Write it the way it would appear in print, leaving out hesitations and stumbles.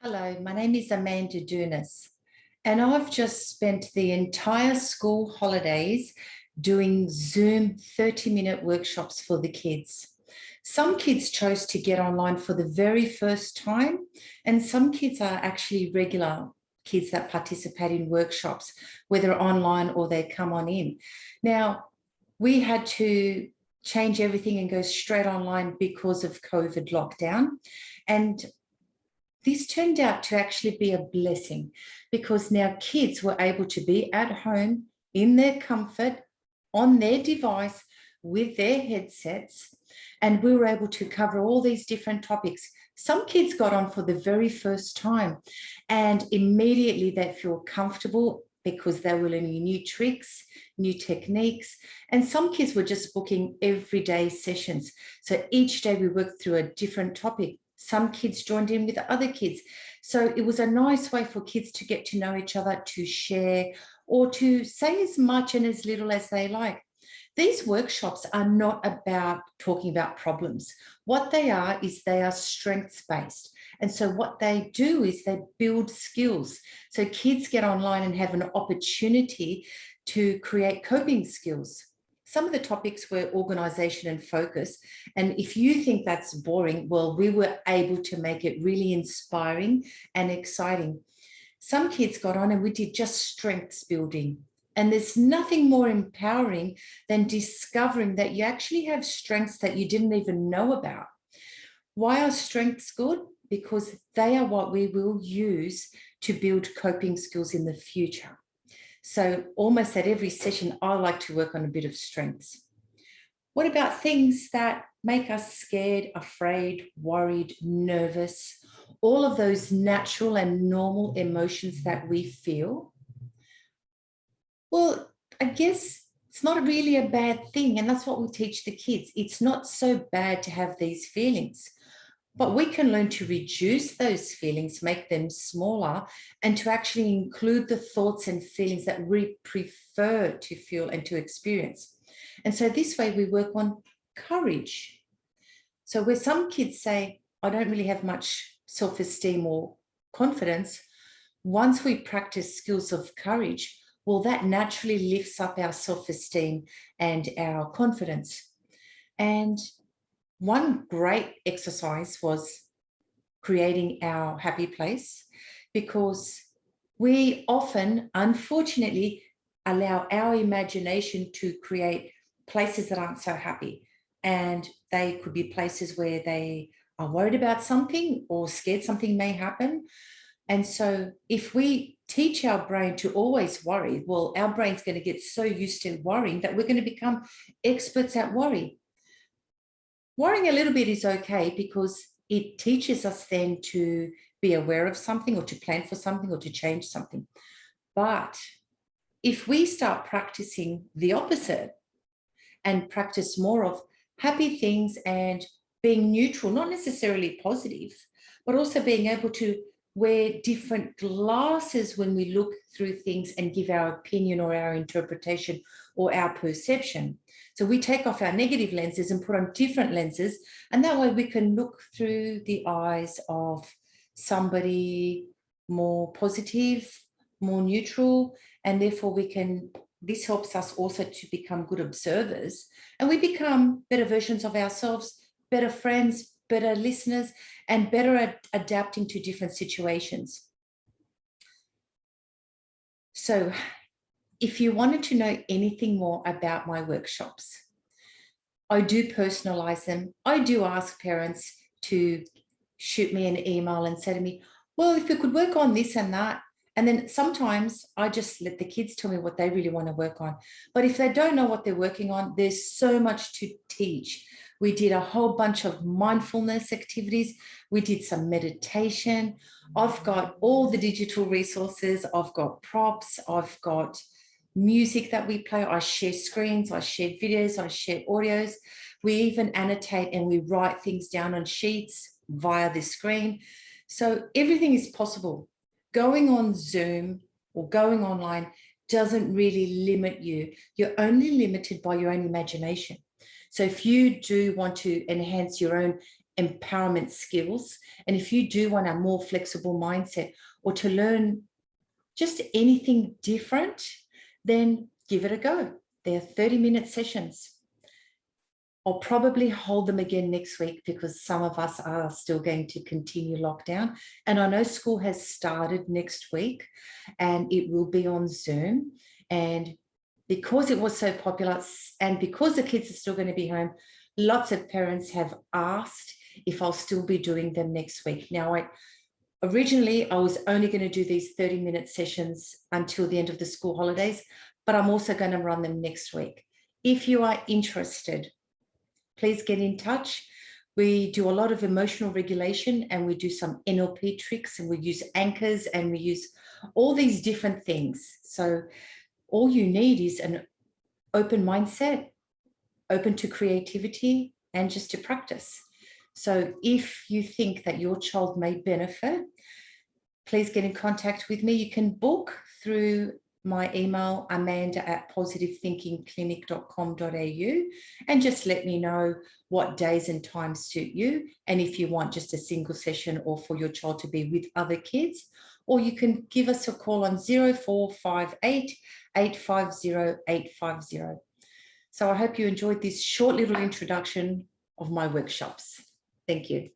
Hello, my name is Amanda Dunas, and I've just spent the entire school holidays doing Zoom 30-minute workshops for the kids. Some kids chose to get online for the very first time, and some kids are actually regular kids that participate in workshops, whether online or they come on in. Now, we had to change everything and go straight online because of COVID lockdown. And this turned out to actually be a blessing because now kids were able to be at home in their comfort, on their device, with their headsets, and we were able to cover all these different topics. Some kids got on for the very first time and immediately they feel comfortable because they were learning new tricks, new techniques, and some kids were just booking everyday sessions. So each day we worked through a different topic. Some kids joined in with other kids. So it was a nice way for kids to get to know each other, to share, or to say as much and as little as they like. These workshops are not about talking about problems. What they are is they are strengths-based. And so what they do is they build skills. So kids get online and have an opportunity to create coping skills. Some of the topics were organisation and focus. And if you think that's boring, well, we were able to make it really inspiring and exciting. Some kids got on and we did just strengths building. And there's nothing more empowering than discovering that you actually have strengths that you didn't even know about. Why are strengths good? Because they are what we will use to build coping skills in the future. So almost at every session, I like to work on a bit of strengths. What about things that make us scared, afraid, worried, nervous, all of those natural and normal emotions that we feel? Well, I guess it's not really a bad thing, and that's what we teach the kids. It's not so bad to have these feelings, but we can learn to reduce those feelings, make them smaller, and to actually include the thoughts and feelings that we prefer to feel and to experience. And so this way we work on courage. So where some kids say, I don't really have much self-esteem or confidence, once we practice skills of courage, well, that naturally lifts up our self-esteem and our confidence. And one great exercise was creating our happy place, because we often, unfortunately, allow our imagination to create places that aren't so happy. And they could be places where they are worried about something or scared something may happen. And so if we teach our brain to always worry, well, our brain's going to get so used to worrying that we're going to become experts at worry. Worrying a little bit is okay because it teaches us then to be aware of something or to plan for something or to change something. But if we start practicing the opposite and practice more of happy things and being neutral, not necessarily positive, but also being able to wear different glasses when we look through things and give our opinion or our interpretation or our perception. So we take off our negative lenses and put on different lenses, and that way we can look through the eyes of somebody more positive, more neutral, and therefore this helps us also to become good observers, and we become better versions of ourselves, better friends, better listeners, and better at adapting to different situations. So if you wanted to know anything more about my workshops, I do personalize them. I do ask parents to shoot me an email and say to me, well, if we could work on this and that. And then sometimes I just let the kids tell me what they really want to work on. But if they don't know what they're working on, there's so much to teach. We did a whole bunch of mindfulness activities. We did some meditation. I've got all the digital resources. I've got props. I've got music that we play. I share screens. I share videos. I share audios. We even annotate and we write things down on sheets via the screen. So everything is possible. Going on Zoom or going online doesn't really limit you. You're only limited by your own imagination. So if you do want to enhance your own empowerment skills. And if you do want a more flexible mindset or to learn just anything different, then give it a go. They're 30-minute sessions. I'll probably hold them again next week because some of us are still going to continue lockdown. And I know school has started next week and it will be on Zoom. And because it was so popular and because the kids are still going to be home, lots of parents have asked if I'll still be doing them next week. Now, originally, I was only going to do these 30-minute sessions until the end of the school holidays, but I'm also going to run them next week. If you are interested, please get in touch. We do a lot of emotional regulation and we do some NLP tricks and we use anchors and we use all these different things. So all you need is an open mindset, open to creativity, and just to practice. So if you think that your child may benefit, please get in contact with me. You can book through my email, amanda@positivethinkingclinic.com.au, and just let me know what days and times suit you. And if you want just a single session or for your child to be with other kids, or you can give us a call on 0458 850 850. So I hope you enjoyed this short little introduction of my workshops. Thank you.